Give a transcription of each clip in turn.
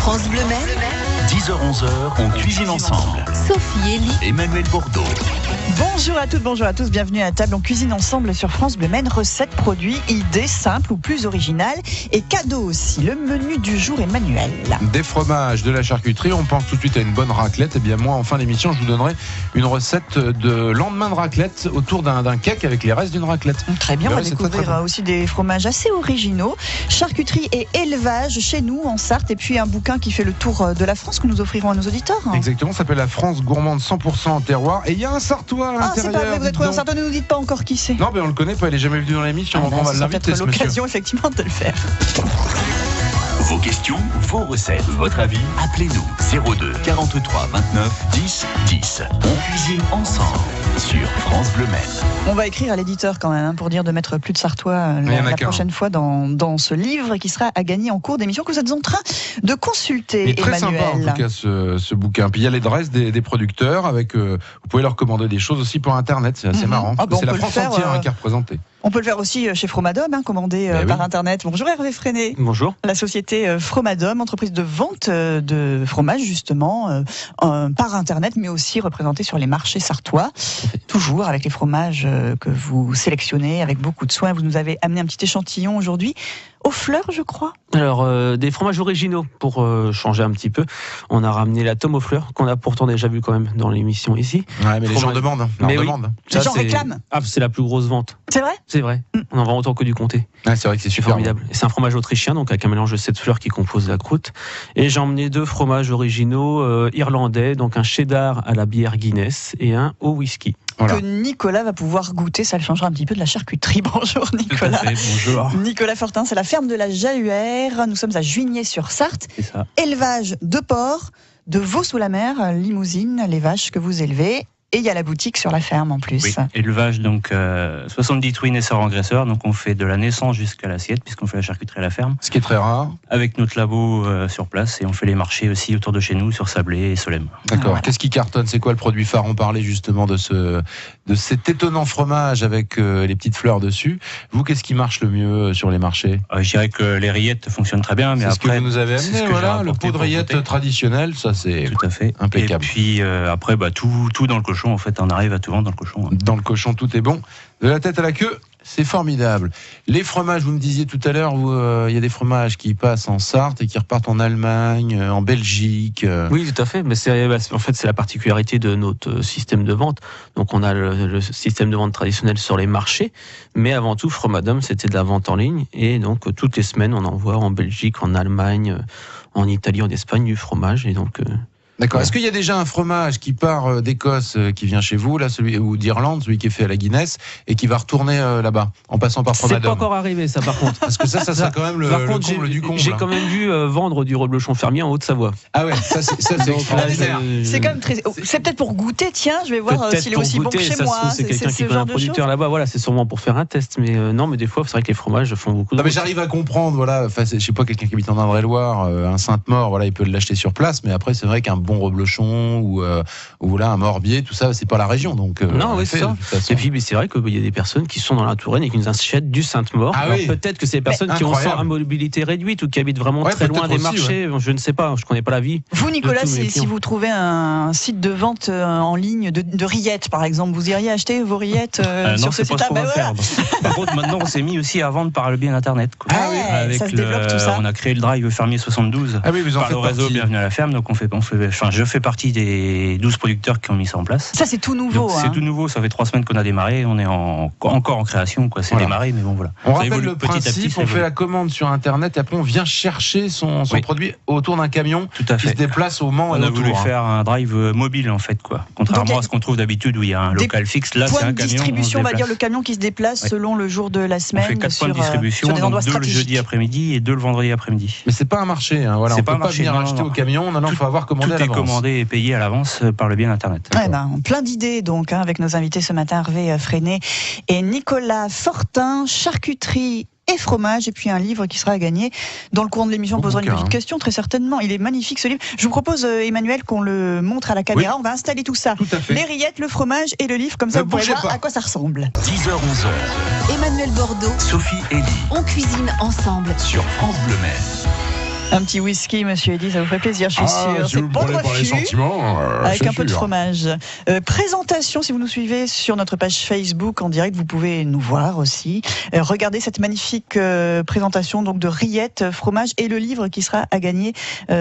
France Bleu Maine, 10h-11h, on cuisine ensemble. Sophie, Elie, Emmanuel Bordeaux. Bonjour à toutes, bonjour à tous, bienvenue à table. On cuisine ensemble sur France Bleu Maine. Recettes, produits, idées simples ou plus originales et cadeaux aussi. Le menu du jour, Emmanuel. Des fromages, de la charcuterie, on pense tout de suite à une bonne raclette. Et bien moi, en fin d'émission, je vous donnerai une recette de lendemain de raclette autour d'un cake avec les restes d'une raclette. Très bien, on va c'est découvrir très bon. aussi des fromages assez originaux. Charcuterie et élevage chez nous en Sarthe. Et puis un bouquin qui fait le tour de la France que nous offrirons à nos auditeurs. Exactement, ça s'appelle La France gourmande 100% en terroir. Et il y a un Sartois à Ah, c'est l'intérieur. pas vrai, vous êtes trouvé un Sartois, ne nous dites pas encore qui c'est. Non, mais on le connaît pas, il est jamais venu dans l'émission. Donc on va ça l'inviter, peut-être ce monsieur. l'occasion effectivement de le faire. Vos questions, vos recettes, votre avis, appelez-nous 02 43 29 10 10. On cuisine ensemble sur France Bleu Maine. On va écrire à l'éditeur quand même pour dire de mettre plus de Sartois il y en a la qu'un. prochaine fois dans ce livre qui sera à gagner en cours d'émission que vous êtes en train de consulter, Il est très Emmanuel. sympa en tout cas ce bouquin. Puis il y a l'adresse des producteurs avec. Vous pouvez leur commander des choses aussi pour internet. C'est assez marrant. Ah, bah, c'est on la peut le France faire, entière qui est représentée. On peut le faire aussi chez Fromadom, commandé par Internet. Bonjour Hervé Freinet. Bonjour. La société Fromadom, entreprise de vente de fromage justement par Internet, mais aussi représentée sur les marchés sartois. Toujours avec les fromages que vous sélectionnez avec beaucoup de soin. Vous nous avez amené un petit échantillon aujourd'hui. Aux fleurs, je crois. Alors, des fromages originaux pour changer un petit peu. On a ramené la tome aux fleurs, qu'on a pourtant déjà vu quand même dans l'émission ici. Ouais, mais les gens Fromage. demandent. Mais oui. Les gens c'est- réclament. Ah, c'est la plus grosse vente. C'est vrai ? C'est vrai. On en vend autant que du comté. Ouais, c'est vrai que c'est C'est super formidable. Et c'est un fromage autrichien, donc avec un mélange de 7 fleurs qui composent la croûte. Et j'ai emmené 2 fromages originaux irlandais, donc un cheddar à la bière Guinness et un au whisky. Voilà. Que Nicolas va pouvoir goûter, ça le changera un petit peu de la charcuterie. Bonjour Nicolas. Bonjour. Nicolas Fortin, c'est la ferme de la Jahuère. Nous sommes à Juigné-sur-Sarthe. C'est ça. Élevage de porcs, de veaux sous la mer, Limousine, les vaches que vous élevez. Et il y a la boutique sur la ferme en plus. Oui, élevage, donc 70 truies naisseurs engraisseurs, donc on fait de la naissance jusqu'à l'assiette, puisqu'on fait la charcuterie à la ferme, Ce qui est très rare. avec notre labo sur place, et on fait les marchés aussi autour de chez nous, sur Sablé et Solem. D'accord. Voilà. Qu'est-ce qui cartonne? C'est quoi le produit phare? On parlait justement de cet étonnant fromage avec les petites fleurs dessus. Vous, qu'est-ce qui marche le mieux sur les marchés? Je dirais que les rillettes fonctionnent très bien, mais C'est ce après... que vous nous avez c'est amené, ce que j'ai voilà, le rapporté pot de pour rillettes goûter. traditionnel, ça c'est Tout à fait. impeccable. Et puis après, tout dans le cochon, en fait, on arrive à tout vendre dans le cochon. hein. Dans le cochon, tout est bon. De la tête à la queue, c'est formidable. Les fromages, vous me disiez tout à l'heure, il y a des fromages qui passent en Sarthe et qui repartent en Allemagne, en Belgique. Oui, tout à fait. Mais en fait, c'est la particularité de notre système de vente. Donc, on a le système de vente traditionnel sur les marchés. Mais avant tout, Fromadom, c'était de la vente en ligne. Et donc, toutes les semaines, on envoie en Belgique, en Allemagne, en Italie, en Espagne, du fromage. Et donc, D'accord. Ouais. Est-ce qu'il y a déjà un fromage qui part d'Écosse, qui vient chez vous, là, ou d'Irlande, celui qui est fait à la Guinness, et qui va retourner là-bas, en passant par c'est Fromadom? pas encore arrivé, ça, par contre. Parce que ça serait quand même le Par contre, comble du comble. j'ai quand même vu vendre du reblochon fermier en Haute-Savoie. Ah ouais, ça c'est Donc, là, extraordinaire. C'est quand même très. C'est peut-être pour goûter, tiens, je vais voir Peut-être s'il est pour aussi bon que goûter, chez ça se moi. trouve, c'est quelqu'un qui connaît un producteur là-bas. Voilà, c'est sûrement pour faire un test. Mais non, mais des fois, c'est vrai que les fromages font beaucoup de Non mais bruit. j'arrive à comprendre, voilà. Enfin, je sais pas, quelqu'un qui habite en Indre-et-Loire, un Sainte-Maure, voilà, il peut l'acheter sur place. Mais après, c'est vrai qu'un bon reblochon ou voilà un Morbier, tout ça, c'est pas la région. Donc Non, en oui, effet, c'est ça. de toute façon. Et puis, mais c'est vrai qu'il y a des personnes qui sont dans la Touraine et qui nous achètent du Sainte-Maure. Ah Alors oui. peut-être que c'est des personnes qui ont incroyable. une mobilité réduite ou qui habitent vraiment Ouais, très loin peut-être des aussi, marchés. Je ne sais pas, je connais pas la vie. Vous, Nicolas, de tous mes si clients. vous trouvez un site de vente en ligne de rillettes, par exemple, vous iriez acheter vos rillettes Non, sur ce c'est pas site-là. ce qu'on va voilà. faire. Par contre, maintenant, on s'est mis aussi à vendre par le biais d'Internet. quoi. Ah oui, ça se développe tout ça. On a créé le drive Fermier 72. Ah oui, vous en Par faites le réseau partie. Bienvenue à la ferme, donc je fais partie des 12 producteurs qui ont mis ça en place. Ça, c'est tout nouveau. Donc, c'est tout nouveau, ça fait 3 semaines qu'on a démarré, on est encore en création, quoi. C'est Voilà. démarré, mais bon voilà. On Ça rappelle évolue le petit à petit, principe, ça on fait évolue. la commande sur Internet et après on vient chercher son Oui. produit autour d'un camion Tout à qui se fait. déplace au Mans On et a autour. voulu faire un drive mobile en fait, quoi. Contrairement Donc, à ce qu'on trouve d'habitude où il y a un des local fixe, là c'est Point un de camion. distribution, on va dire déplace. le camion qui se déplace Ouais. selon le jour de la On semaine. fait 4 points de sur, distribution, sur des endroits donc 2 le stratégiques. jeudi après-midi et 2 le vendredi après-midi. Mais c'est pas un marché, hein, voilà. C'est On pas peut un pas marché, venir non, acheter non. au camion, non, il faut avoir commandé Tout à est l'avance. commandé et payé à l'avance par le biais d'Internet. Ouais, plein d'idées donc avec nos invités ce matin, Hervé Freinet et Nicolas Fortin, charcuterie et fromage, et puis un livre qui sera à gagner. Dans le courant de l'émission, on Bon posera une bouquin, petite question, très certainement. Il est magnifique ce livre. Je vous propose, Emmanuel, qu'on le montre à la caméra. Oui. On va installer tout ça. Tout à fait. Les rillettes, le fromage et le livre, comme ça Ne vous pourrez bougez voir pas. à quoi ça ressemble. 10h-11h, Emmanuel Bordeaux, Sophie Elie on cuisine ensemble. sur France Bleu Maine. Un petit whisky, monsieur Eddy, ça vous ferait plaisir, je suis sûre. Si vous me prenez par les sentiments, avec un peu de fromage. Présentation, si vous nous suivez sur notre page Facebook en direct, vous pouvez nous voir aussi. Regardez cette magnifique présentation donc de rillettes, fromage et le livre qui sera à gagner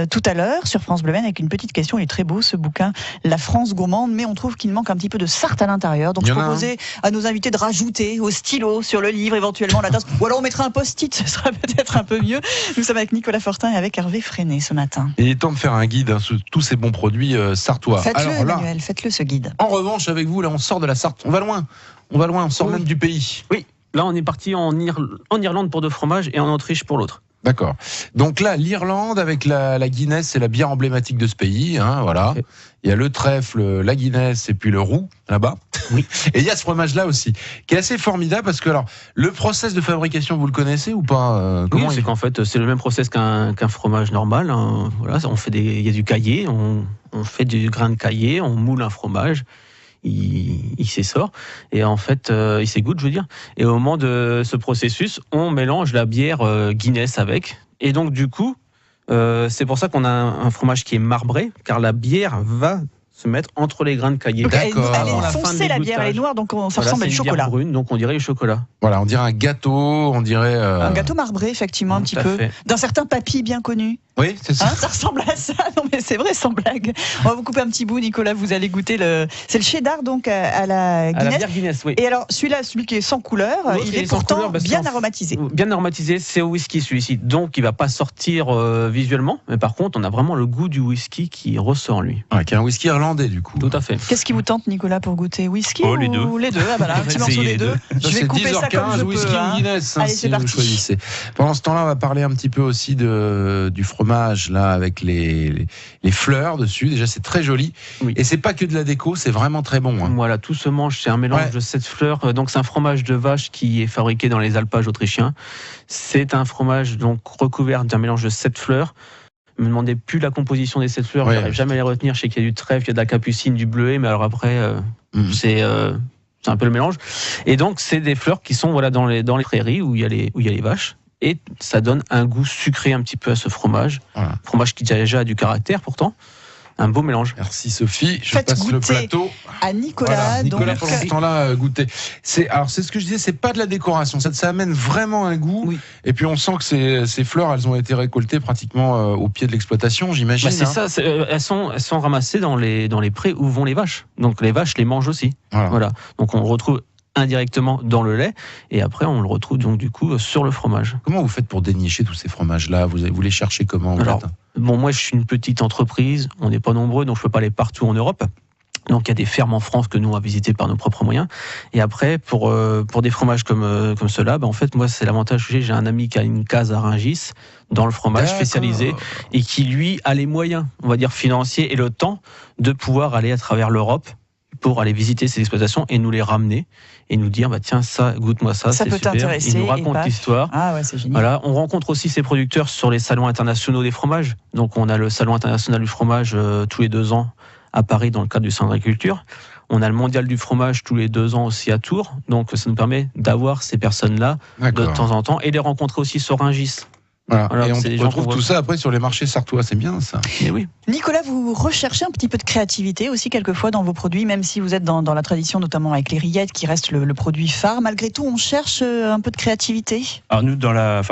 tout à l'heure sur France Bleu Maine avec une petite question. Il est très beau ce bouquin, La France gourmande, mais on trouve qu'il manque un petit peu de sarthe à l'intérieur. Donc je proposais à nos invités de rajouter au stylo sur le livre éventuellement la tasse. Ou alors on mettra un post-it, ce sera peut-être un peu mieux. Nous sommes avec Nicolas Fortin et avec Hervé Freinet ce matin. Il est temps de faire un guide sur tous ces bons produits sartois. Faites-le, alors là, Emmanuel, faites-le ce guide. En revanche, avec vous, là, on sort de la Sarthe. On va loin, on sort même du pays. Oui, là on est parti en Irlande pour 2 fromages et en Autriche pour l'autre. D'accord. Donc là, l'Irlande avec la Guinness, c'est la bière emblématique de ce pays. Voilà. Okay. Il y a le trèfle, la Guinness et puis le roux là-bas. Oui. Et il y a ce fromage-là aussi, qui est assez formidable parce que alors le process de fabrication, vous le connaissez ou pas Oui, c'est qu'en fait c'est le même process qu'un fromage normal. Voilà, on fait il y a du caillé, on fait du grain de caillé, on moule un fromage. Il s'essore et en fait il s'égoutte, je veux dire. Et au moment de ce processus, on mélange la bière Guinness avec. Et donc du coup, c'est pour ça qu'on a un fromage qui est marbré, car la bière va se mettre entre les grains de caillé. Donc elle est foncée, la bière, elle est noire, donc ça ressemble à du chocolat. Brune, donc on dirait du chocolat. Voilà, on dirait un gâteau, on dirait... Un gâteau marbré, effectivement, un petit peu. D'un certain papy bien connu. Oui, c'est ça. Ça ressemble à ça. Non, mais c'est vrai, sans blague. On va vous couper un petit bout, Nicolas. Vous allez goûter c'est le cheddar, donc, à la Guinness. À la bière Guinness, oui. Et alors, celui qui est sans couleur, il est pourtant bien aromatisé. Bien aromatisé, c'est au whisky, celui-ci. Donc, il va pas sortir visuellement. Mais par contre, on a vraiment le goût du whisky qui ressort en lui. Ouais, qui est un whisky irlandais, du coup. Tout à fait. Qu'est-ce qui vous tente, Nicolas, pour goûter whisky les deux. ou les deux? Ah, voilà, un petit morceau des deux. Je vais couper ça comme je peux. Whisky ou Guinness, allez, c'est parti. Choisissez. Pendant ce temps-là, on va parler un petit peu aussi du fromage, là, avec les fleurs dessus. Déjà, c'est très joli. Oui. Et c'est pas que de la déco, c'est vraiment très bon. Voilà, tout se mange. C'est un mélange de 7 fleurs. Donc, c'est un fromage de vache qui est fabriqué dans les alpages autrichiens. C'est un fromage donc recouvert d'un mélange de 7 fleurs. Ne me demandez plus la composition des 7 fleurs. Je n'arrive jamais à les retenir. Je sais qu'il y a du trèfle, il y a de la capucine, du bleuet, mais alors après, c'est un peu le mélange. Et donc, c'est des fleurs qui sont dans les prairies où il y a les vaches. Et ça donne un goût sucré un petit peu à ce fromage. Voilà. Fromage qui déjà a du caractère pourtant. Un beau mélange. Merci Sophie. Je passe le plateau à Nicolas. Voilà. Nicolas, pendant ce temps-là, goûter. C'est ce que je disais, c'est pas de la décoration. Ça amène vraiment un goût. Oui. Et puis on sent que ces fleurs, elles ont été récoltées pratiquement au pied de l'exploitation, j'imagine. C'est ça. Elles sont ramassées dans les prés où vont les vaches. Donc les vaches les mangent aussi. Voilà. Donc on le retrouve indirectement dans le lait et après on le retrouve donc du coup sur le fromage. Comment vous faites pour dénicher tous ces fromages-là ? Vous les cherchez comment ? Alors, moi je suis une petite entreprise, on n'est pas nombreux donc je peux pas aller partout en Europe. Donc il y a des fermes en France que nous on va visiter par nos propres moyens. Et après pour des fromages comme ceux-là, en fait moi c'est l'avantage que j'ai un ami qui a une case à Rungis dans le fromage spécialisé et qui lui a les moyens, on va dire financiers et le temps de pouvoir aller à travers l'Europe pour aller visiter ces exploitations et nous les ramener et nous dire tiens ça goûte-moi ça c'est peut super. T'intéresser. Il nous raconte l'histoire. Ah ouais, c'est génial. Voilà, on rencontre aussi ces producteurs sur les salons internationaux des fromages. Donc on a le salon international du fromage tous les 2 ans à Paris dans le cadre du centre d'agriculture. On a le mondial du fromage tous les 2 ans aussi à Tours. Donc ça nous permet d'avoir ces personnes-là de temps en temps et les rencontrer aussi sur Rungis. Voilà. Et on retrouve tout ça après sur les marchés sartois, c'est bien ça. Mais oui. Nicolas, vous recherchez un petit peu de créativité aussi quelquefois dans vos produits, même si vous êtes dans la tradition notamment avec les rillettes qui reste le produit phare. Malgré tout, on cherche un peu de créativité. Alors nous,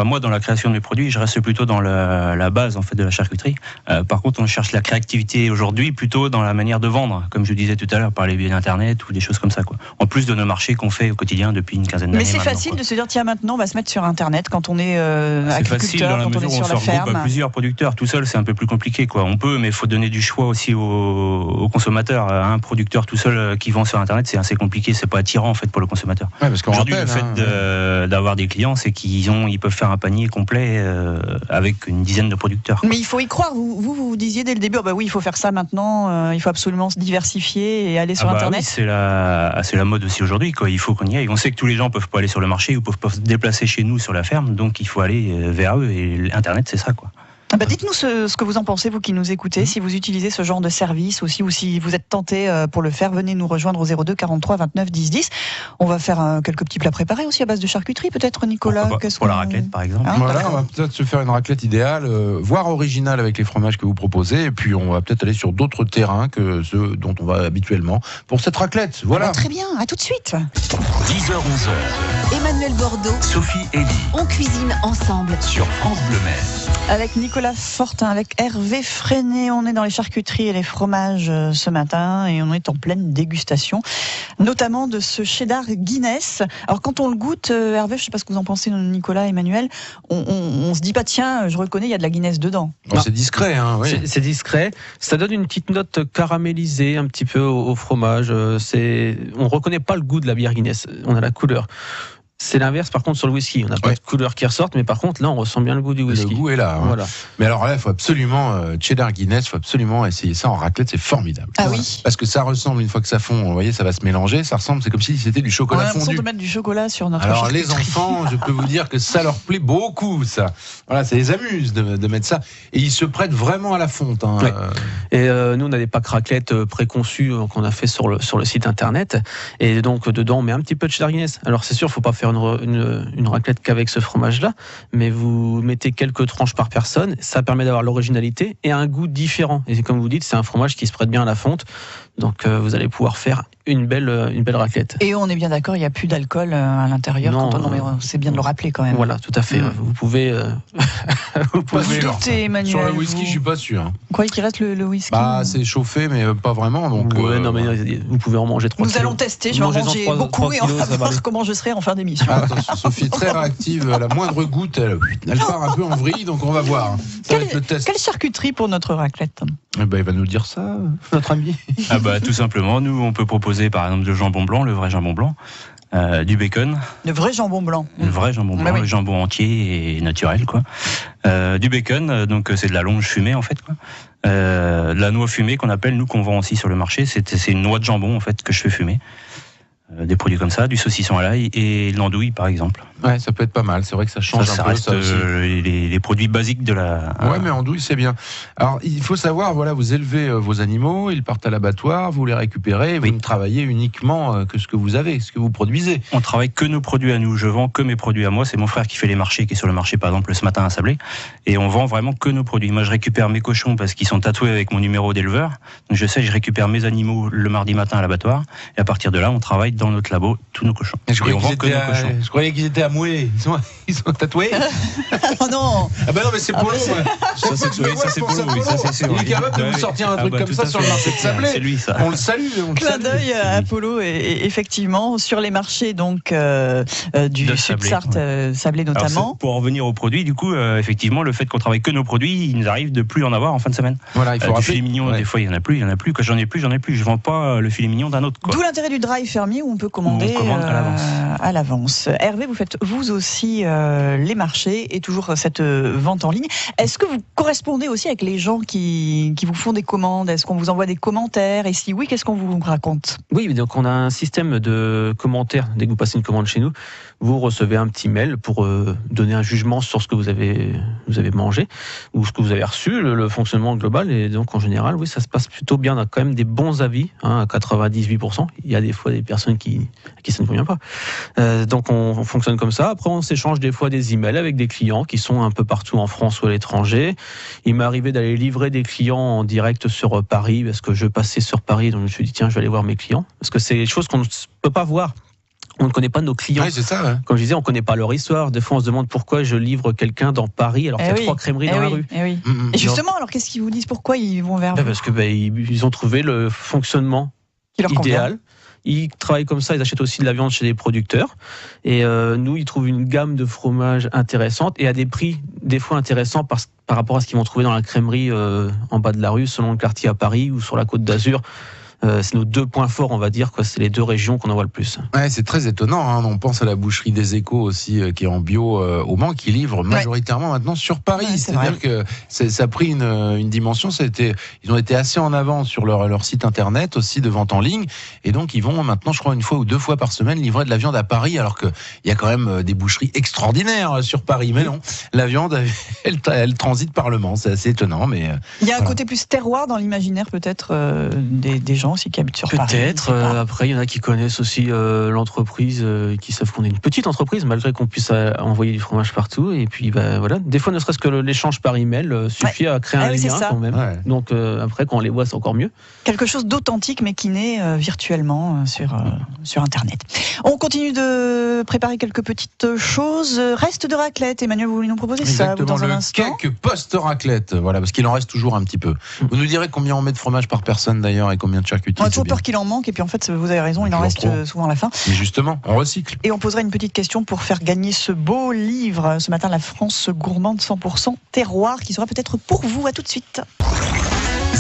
moi dans la création des produits, je reste plutôt dans la base en fait de la charcuterie. Par contre, on cherche la créativité aujourd'hui plutôt dans la manière de vendre, comme je disais tout à l'heure, par les biais d'internet ou des choses comme ça quoi. En plus de nos marchés qu'on fait au quotidien depuis une quinzaine d'années. Mais c'est facile de se dire tiens maintenant on va se mettre sur internet quand on est agriculteur. Dans la mesure où on se regroupe à plusieurs producteurs, tout seul c'est un peu plus compliqué quoi. On peut, mais il faut donner du choix aussi aux consommateurs. Un producteur tout seul qui vend sur internet, c'est assez compliqué, c'est pas attirant en fait pour le consommateur. Ouais, parce aujourd'hui le fait d'avoir des clients, c'est ils peuvent faire un panier complet avec une dizaine de producteurs. Mais il faut y croire. Vous disiez dès le début, oui, il faut faire ça maintenant. Il faut absolument se diversifier et aller sur internet. Oui, c'est la mode aussi aujourd'hui quoi. Il faut qu'on y aille. On sait que tous les gens peuvent pas aller sur le marché ou peuvent pas se déplacer chez nous sur la ferme, donc il faut aller vers eux et internet c'est ça quoi. Dites-nous ce que vous en pensez, vous qui nous écoutez, si vous utilisez ce genre de service aussi, ou si vous êtes tenté pour le faire, venez nous rejoindre au 02 43 29 10 10. On va faire quelques petits plats préparés aussi à base de charcuterie, peut-être, Nicolas. Pour la raclette, par exemple. Voilà, on va peut-être se faire une raclette idéale, voire originale avec les fromages que vous proposez, et puis on va peut-être aller sur d'autres terrains que ceux dont on va habituellement pour cette raclette. Voilà. Très bien, à tout de suite. 10h, 11h. Emmanuel Bordeaux. Sophie Elie. On cuisine ensemble. Sur France Bleu Mer. Avec Nicolas Fortin, avec Hervé Freinet, on est dans les charcuteries et les fromages ce matin et on est en pleine dégustation, notamment de ce cheddar Guinness. Alors quand on le goûte, Hervé, je ne sais pas ce que vous en pensez, Nicolas, Emmanuel, on se dit pas tiens, je reconnais, il y a de la Guinness dedans. C'est discret, hein, oui. C'est discret, ça donne une petite note caramélisée un petit peu au fromage. On reconnaît pas le goût de la bière Guinness, on a la couleur. C'est l'inverse par contre sur le whisky, on n'a pas de couleur qui ressorte, mais par contre là on ressent bien le goût du whisky. Le goût est là. Hein. Voilà. Mais alors là, il faut absolument cheddar Guinness, il faut absolument essayer ça en raclette, c'est formidable. Ah oui. Parce que ça ressemble, une fois que ça fond, vous voyez, ça va se mélanger, ça ressemble, c'est comme si c'était du chocolat fondu. On a l'impression de mettre du chocolat sur notre Alors charcuterie. les enfants, je peux vous dire que ça leur plaît beaucoup, ça. Voilà, ça les amuse de mettre ça, et ils se prêtent vraiment à la fonte. Hein. Ouais. Et nous on a des packs raclette préconçus qu'on a fait sur le site internet, et donc dedans on met un petit peu de cheddar Guinness. Alors c'est sûr, il faut pas faire une raclette qu'avec ce fromage-là, mais vous mettez quelques tranches par personne, ça permet d'avoir l'originalité et un goût différent. Et comme vous dites, c'est un fromage qui se prête bien à la fonte, donc vous allez pouvoir faire une belle raclette. Et on est bien d'accord, il n'y a plus d'alcool à l'intérieur. Non, c'est bien de le rappeler quand même. Voilà, tout à fait. Vous pouvez. Emmanuel, sur le whisky, je suis pas sûr. Vous croyez qu'il reste le whisky? C'est chauffé, mais pas vraiment. Donc, non, mais vous pouvez en manger 3 kilos. Nous allons tester, je vais en manger beaucoup et on va voir comment je serai en fin d'émission. Attention, Sophie est très réactive, la moindre goutte, elle part un peu en vrille, donc on va voir. Ça va être le test. Quelle charcuterie pour notre raclette? Il va nous dire ça, notre ami. Tout simplement, nous on peut proposer par exemple du jambon blanc, le vrai jambon blanc, du bacon. Le vrai jambon blanc. Le vrai jambon blanc, le jambon entier et naturel, quoi. Du bacon, donc c'est de la longe fumée en fait, quoi. De la noix fumée qu'on appelle, nous, qu'on vend aussi sur le marché, c'est une noix de jambon en fait que je fais fumer. Des produits comme ça, du saucisson à l'ail et de l'andouille par exemple. Ouais, ça peut être pas mal, c'est vrai que ça change ça un peu. Reste les produits basiques de la... Ouais, mais andouille c'est bien. Alors il faut savoir, voilà, vous élevez vos animaux, ils partent à l'abattoir, vous les récupérez, vous ne travaillez uniquement que ce que vous avez, ce que vous produisez. On travaille que nos produits à nous, je vends que mes produits à moi, c'est mon frère qui fait les marchés, qui est sur le marché par exemple ce matin à Sablé, et on vend vraiment que nos produits. Moi je récupère mes cochons parce qu'ils sont tatoués avec mon numéro d'éleveur, donc je sais, je récupère mes animaux le mardi matin à l'abattoir, et à partir de là on travaille dans notre labo tous nos cochons. Je croyais qu'ils étaient à mouer. Ils sont tatoués. Oh non. Ah bah non, mais c'est Polo. Ça c'est Polo, oui, ça c'est sûr. Il est capable de nous sortir un truc comme ça sur le marché de Sablé. C'est lui ça. On le salue. Clin d'œil à Polo et effectivement sur les marchés donc du Sud-Sarthe, Sablé notamment. Alors, pour en revenir aux produits, du coup, effectivement, le fait qu'on travaille que nos produits, il nous arrive de plus en avoir en fin de semaine. Voilà, il faut rappeler. Du filet mignon, des fois il y en a plus. Quand j'en ai plus. Je vends pas le filet mignon d'un autre. D'où l'intérêt du dry fermier où on peut commander à l'avance. Hervé, vous faites vous aussi les marchés et toujours cette vente en ligne. Est-ce que vous correspondez aussi avec les gens qui vous font des commandes? Est-ce qu'on vous envoie des commentaires? Et si oui, qu'est-ce qu'on vous raconte? Oui, donc on a un système de commentaires. Dès que vous passez une commande chez nous, vous recevez un petit mail pour donner un jugement sur ce que vous avez mangé ou ce que vous avez reçu, le fonctionnement global. Et donc en général, oui, ça se passe plutôt bien. On a quand même des bons avis, à 98%. Il y a des fois des personnes à qui ça ne convient pas. Donc on fonctionne comme ça. Après, on s'échange des fois des emails avec des clients qui sont un peu partout en France ou à l'étranger. Il m'est arrivé d'aller livrer des clients en direct sur Paris parce que je passais sur Paris, donc je me suis dit tiens, je vais aller voir mes clients parce que c'est des choses qu'on ne peut pas voir. On ne connaît pas nos clients. Oui, c'est ça. Ouais. Comme je disais, on ne connaît pas leur histoire. Des fois, on se demande pourquoi je livre quelqu'un dans Paris alors qu'il y a 3 crèmeries dans la rue. Et justement, alors qu'est-ce qu'ils vous disent? Pourquoi ils vont vers vous? Parce que ils ont trouvé le fonctionnement idéal. Ils travaillent comme ça, ils achètent aussi de la viande chez des producteurs. Et nous, ils trouvent une gamme de fromages intéressante et à des prix des fois intéressants par rapport à ce qu'ils vont trouver dans la crèmerie en bas de la rue, selon le quartier à Paris ou sur la Côte d'Azur. C'est nos 2 points forts, on va dire, quoi. C'est les 2 régions qu'on envoie le plus. Ouais, c'est très étonnant. Hein. On pense à la boucherie des Échos aussi, qui est en bio au Mans, qui livre majoritairement maintenant sur Paris. Ouais, c'est-à-dire que ça a pris une dimension. Ils ont été assez en avance sur leur site internet aussi de vente en ligne, et donc ils vont maintenant, je crois, 1 fois ou 2 fois par semaine livrer de la viande à Paris, alors qu'il y a quand même des boucheries extraordinaires sur Paris. Mais non, la viande, elle transite par le Mans. C'est assez étonnant, mais il y a un côté plus terroir dans l'imaginaire peut-être des gens aussi qui habitent sur Paris. Peut-être. Après, il y en a qui connaissent aussi l'entreprise, qui savent qu'on est une petite entreprise, malgré qu'on puisse envoyer du fromage partout. Et puis, voilà. Des fois, ne serait-ce que l'échange par email suffit à créer un lien quand même. Ouais. Donc, après, quand on les voit, c'est encore mieux. Quelque chose d'authentique, mais qui naît virtuellement sur Internet. On continue de préparer quelques petites choses. Reste de raclette. Emmanuel, vous voulez nous proposer ça dans un instant? Cake post-raclette. Voilà, parce qu'il en reste toujours un petit peu. Vous nous direz combien on met de fromage par personne d'ailleurs et combien de charcuterie. On a toujours peur qu'il en manque, et puis en fait, vous avez raison, il en reste souvent à la fin. Mais justement, on recycle. Et on posera une petite question pour faire gagner ce beau livre ce matin, La France gourmande 100% terroir, qui sera peut-être pour vous. À tout de suite.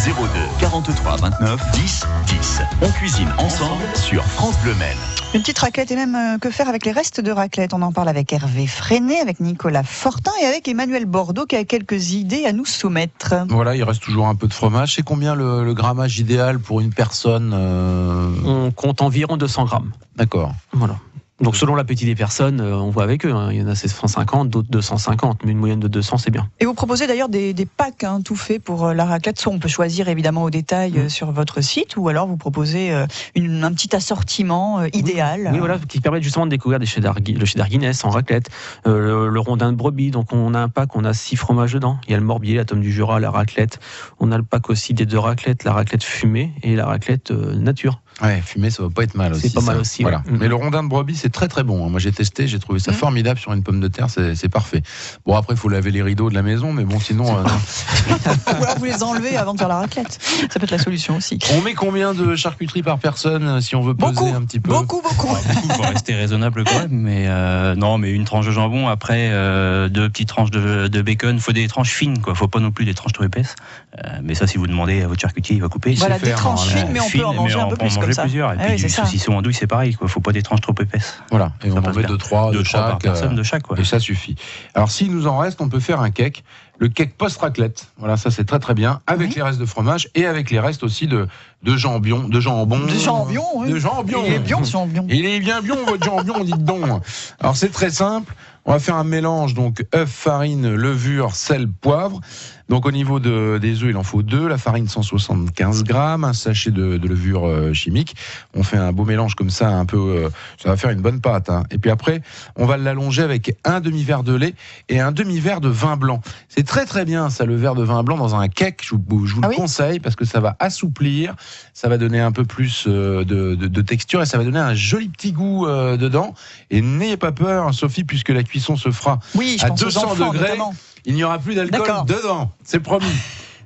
02 43 29 10 10. On cuisine ensemble sur France Bleu Maine. Une petite raclette, et même que faire avec les restes de raclette. On en parle avec Hervé Freinet, avec Nicolas Fortin et avec Emmanuel Bordeaux, qui a quelques idées à nous soumettre. Voilà, il reste toujours un peu de fromage. C'est combien le grammage idéal pour une personne On compte environ 200 grammes. D'accord. Voilà. Donc selon l'appétit des personnes, on voit avec eux. Il y en a 150, d'autres 250, mais une moyenne de 200, c'est bien. Et vous proposez d'ailleurs des packs tout faits pour la raclette. Soit on peut choisir évidemment au détail sur votre site, ou alors vous proposez un petit assortiment idéal. Oui, voilà, qui permet justement de découvrir le cheddar Guinness en raclette, le rondin de brebis. Donc on a un pack, on a 6 fromages dedans. Il y a le morbier, la tome du Jura, la raclette. On a le pack aussi des 2 raclettes, la raclette fumée et la raclette nature. Ouais, fumée, ça va pas être mal aussi. C'est pas mal aussi. Voilà. Ouais. Mais le rondin de brebis, c'est très très bon. Moi, j'ai testé, j'ai trouvé ça formidable sur une pomme de terre, c'est parfait. Bon, après, il faut laver les rideaux de la maison, mais bon, sinon. Ou alors vous les enlevez avant de faire la raclette. Ça peut être la solution aussi. On met combien de charcuterie par personne si on veut peser un petit peu? Beaucoup. Il faut rester raisonnable quand même, mais non, mais une tranche de jambon, après 2 petites tranches de bacon. Il faut des tranches fines, quoi. Faut pas non plus des tranches trop épaisses. Mais ça, si vous demandez à votre charcutier, il va couper. Voilà, des tranches fines, mais on peut en manger un peu plus comme ça. Plusieurs. Et puis du saucisson en douille, c'est pareil, quoi. Faut pas des tranches trop épaisses. Voilà, et on en met 2-3 de chaque. Par personne de chaque, quoi. Et ça suffit. Alors, s'il nous en reste, on peut faire un cake. Le cake post-raclette. Voilà, ça c'est très très bien. Avec les restes de fromage et avec les restes aussi de jambon. De jambon, oui. De jambon. Il est bien, ce jambon. Il est bien votre jambon, dites donc. Alors, c'est très simple. On va faire un mélange, donc œuf, farine, levure, sel, poivre. Donc au niveau des œufs, il en faut 2, la farine 175 grammes, un sachet de levure chimique. On fait un beau mélange comme ça, un peu, ça va faire une bonne pâte. Hein. Et puis après, on va l'allonger avec un demi-verre de lait et un demi-verre de vin blanc. C'est très très bien ça, le verre de vin blanc dans un cake. Je vous le conseille parce que ça va assouplir, ça va donner un peu plus de texture et ça va donner un joli petit goût dedans. Et n'ayez pas peur, Sophie, puisque la cuisson se fera à 200 degrés. Notamment. Il n'y aura plus d'alcool dedans, c'est promis.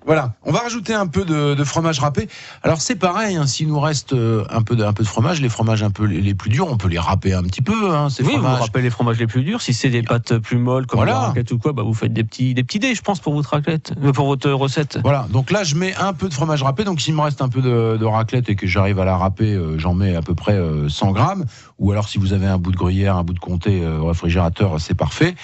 Voilà, on va rajouter un peu de fromage râpé. Alors c'est pareil, hein, s'il nous reste un peu de fromage, les fromages un peu les plus durs, on peut les râper un petit peu. Hein, ces oui, fromages. Vous râpez les fromages les plus durs. Si c'est des pâtes plus molles comme la raclette ou quoi, vous faites des petits dés, je pense, pour votre raclette, pour votre recette. Voilà, donc là je mets un peu de fromage râpé. Donc s'il me reste un peu de raclette et que j'arrive à la râper, j'en mets à peu près 100 grammes. Ou alors si vous avez un bout de gruyère, un bout de comté au réfrigérateur, c'est parfait.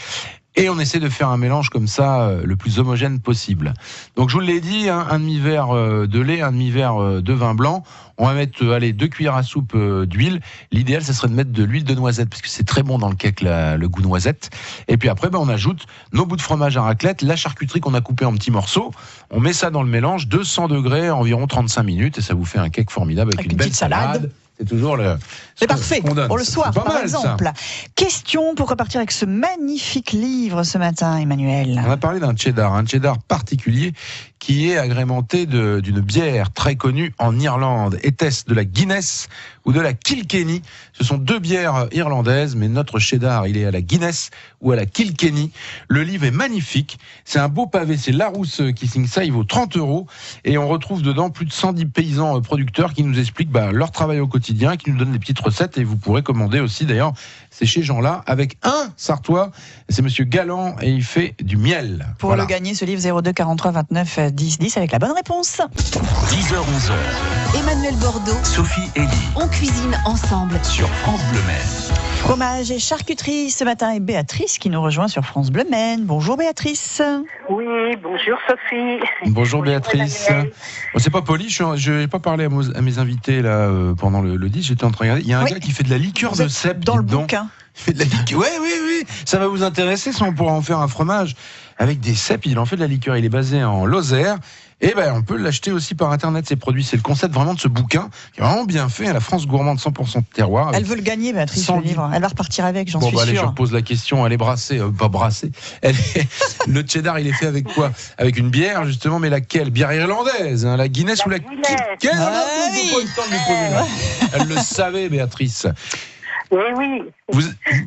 Et on essaie de faire un mélange comme ça, le plus homogène possible. Donc je vous l'ai dit, hein, un demi-verre de lait, un demi-verre de vin blanc. On va mettre 2 cuillères à soupe d'huile. L'idéal, ça serait de mettre de l'huile de noisette, parce que c'est très bon dans le cake, le goût noisette. Et puis après, on ajoute nos bouts de fromage à raclette, la charcuterie qu'on a coupée en petits morceaux. On met ça dans le mélange, 200 degrés, environ 35 minutes, et ça vous fait un cake formidable avec une belle salade. C'est toujours c'est parfait pour le soir, par exemple. Ça. Question pour repartir avec ce magnifique livre ce matin, Emmanuel. On a parlé d'un cheddar particulier qui est agrémenté d'une bière très connue en Irlande. Était-ce de la Guinness ou de la Kilkenny? Ce sont 2 bières irlandaises, mais notre cheddar, il est à la Guinness ou à la Kilkenny. Le livre est magnifique. C'est un beau pavé. C'est Larousse qui signe ça. Il vaut 30 €. Et on retrouve dedans plus de 110 paysans producteurs qui nous expliquent leur travail au quotidien. quotidien, qui nous donne des petites recettes et vous pourrez commander aussi d'ailleurs. C'est chez Jean-là avec un Sartois. C'est Monsieur Galland et il fait du miel. Pour le gagner, ce livre 02 43 29 10 10 avec la bonne réponse. 10h, 11h. Emmanuel Bordeaux, Sophie Elie on cuisine ensemble. sur France Bleu Maine. Fromage et charcuterie ce matin et Béatrice qui nous rejoint sur France Bleu Maine. Bonjour Béatrice. Oui, bonjour Sophie. Bonjour Béatrice. Emmanuel. Bon, c'est pas poli, je n'ai pas parlé à mes invités là pendant le 10, j'étais en train de regarder. Il y a un gars qui fait de la liqueur Vous de êtes cèpe. dans le dites donc. bouquin. Il fait de la liqueur. Oui, ça va vous intéresser si on pourra en faire un fromage avec des cèpes. Il en fait de la liqueur, il est basé en Lozère. Et ben on peut l'acheter aussi par internet ces produits. C'est le concept vraiment de ce bouquin qui est vraiment bien fait à la France gourmande 100% de terroir. Elle veut le gagner Béatrice, le 110. livre. Elle va repartir avec, j'en Bon, suis bah, allez, je sûre. repose la question. Elle est brassée, pas brassée. Le cheddar, il est fait avec quoi? Avec une bière, justement, mais laquelle? Bière irlandaise, hein, la Guinness La ou la Guinness. Quelle Ah faut oui. pas eu le temps de lui poser là. Elle le savait, Béatrice. Oui.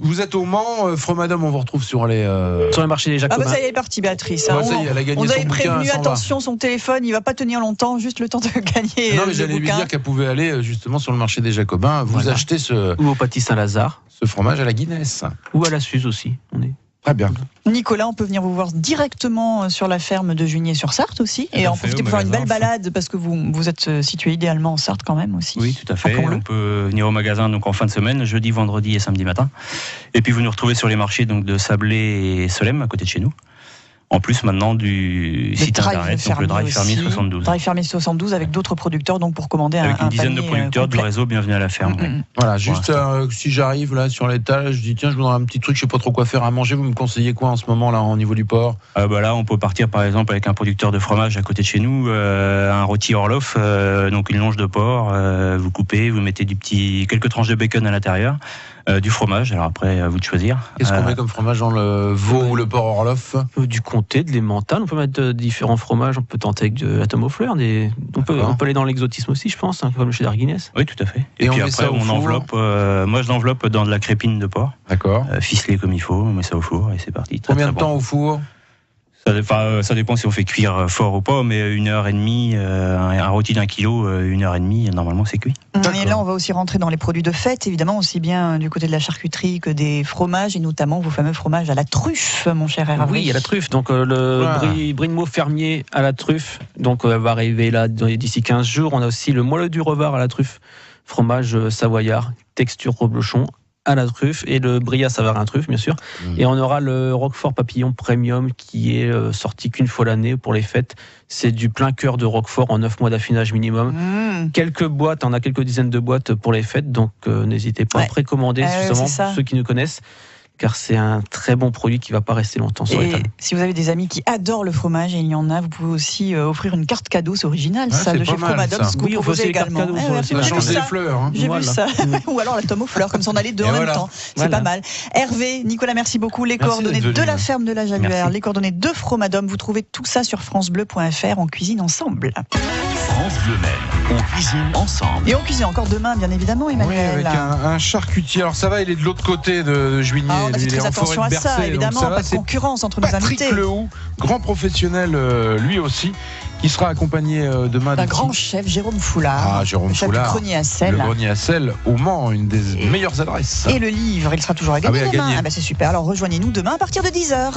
Vous êtes au Mans, Fromadome, on vous retrouve sur les. Sur le marché des Ah Jacobins. bah ça y est, elle est partie Béatrice. Ouais, ça y est, elle a gagné on son avait bouquin, prévenu, elle s'en va. attention, son téléphone, il va pas tenir longtemps, juste le temps de gagner Non, mais le j'allais lui bouquin. dire qu'elle pouvait aller justement sur le marché des Jacobins. Vous Voilà. achetez ce Ou au Pâtis Saint-Lazare, fromage à la Guinness. ou à la Suze aussi. On est. Très bien. Nicolas, on peut venir vous voir directement sur la ferme de Junier-sur-Sarthe aussi, Tout et à en fait, profiter au pour faire une belle magasin. balade parce que vous êtes situé idéalement en Sarthe quand même aussi. Oui, tout à fait. Rappelons-le. On peut venir au magasin donc en fin de semaine, jeudi, vendredi et samedi matin. Et puis vous nous retrouvez sur les marchés donc de Sablé et Solem à côté de chez nous. En plus maintenant du Les site drive internet, donc le Drive Fermier aussi. 72. Drive Fermier 72 avec d'autres producteurs donc pour commander Avec un une dizaine de panier, producteurs du complet. réseau Bienvenue à la ferme. Mm, mm. Voilà, juste l'instant. si j'arrive là sur l'étage, je dis tiens, je voudrais un petit truc, je sais pas trop quoi faire à manger. Vous me conseillez quoi en ce moment là au niveau du porc? Bah là, on peut partir par exemple avec un producteur de fromage à côté de chez nous, un rôti Orloff, donc une longe de porc. Vous coupez, vous mettez quelques tranches de bacon à l'intérieur, du fromage. Alors après, à vous de choisir. Qu'est-ce qu'on met comme fromage dans le veau ou le porc Orloff? Du comté, de l'emmental, on peut mettre différents fromages, on peut tenter avec de la tome aux fleurs, on peut aller dans l'exotisme aussi, je pense, hein, comme le cheddar Guinness. Oui, tout à fait. Et Et, on puis met après, ça au on four. enveloppe. Moi, je l'enveloppe dans de la crépine de porc, D'accord. ficelée comme il faut. On met ça au four et c'est parti. Très, Combien très de bon. temps au four? Ça dépend si on fait cuire fort ou pas, mais 1h30, un rôti d'1 kilo, 1h30, normalement c'est cuit. Et là, on va aussi rentrer dans les produits de fête, évidemment, aussi bien du côté de la charcuterie que des fromages, et notamment vos fameux fromages à la truffe, mon cher Hervé. Oui, il y a la truffe, donc le Voilà. brie de Meaux fermier à la truffe, donc va arriver là d'ici 15 jours. On a aussi le moelleux du Revard à la truffe, fromage savoyard, texture reblochon à la truffe, et le brie à Savarin truffe, bien sûr. Et on aura le Roquefort Papillon Premium qui est sorti qu'une fois l'année pour les fêtes. C'est du plein cœur de Roquefort en 9 mois d'affinage minimum. Mmh. Quelques boîtes, on a quelques dizaines de boîtes pour les fêtes, donc n'hésitez pas Ouais. à précommander, justement, c'est ça. pour ceux qui nous connaissent, car c'est un très bon produit qui ne va pas rester longtemps sur les Et tables. si vous avez des amis qui adorent le fromage, et il y en a, vous pouvez aussi offrir une carte cadeau, c'est original, Ouais, ça, c'est de pas chez mal, Fromadome, ça. ce que vous Oui, on fait proposez aussi les cartes également. cadeaux, Ouais, ça, j'ai Ça vu change des ça. fleurs. Hein. J'ai Voilà. vu ça. Ou alors la tome aux fleurs, comme ça on a les deux Et en même voilà. temps. C'est Voilà. pas mal. Hervé, Nicolas, merci beaucoup. Les Merci coordonnées d'être de venu. la ferme de la Jaluère, Merci. les coordonnées de Fromadome, vous trouvez tout ça sur francebleu.fr. On cuisine ensemble. France Bleu Maine, on cuisine ensemble. Et on cuisine encore demain, bien évidemment, Oui, Emmanuel. avec un charcutier. Alors ça va, il est de l'autre côté de Juigné. Ah, on a Lui, fait il est très en forêt attention de à Bercé, ça, donc évidemment, ça va, pas de c'est concurrence entre nos Patrick invités. Lehoux, grand professionnel lui aussi, qui sera accompagné demain Un d'ici. grand chef, Jérôme Foulard. Ah, Jérôme le chef Foulard. du grenier à Le sel. grenier à sel au Mans, une des Et- meilleures adresses. Et le livre, il sera toujours à gagner Ah oui, à demain. gagner. Ah bah c'est super. Alors rejoignez-nous demain à partir de 10h.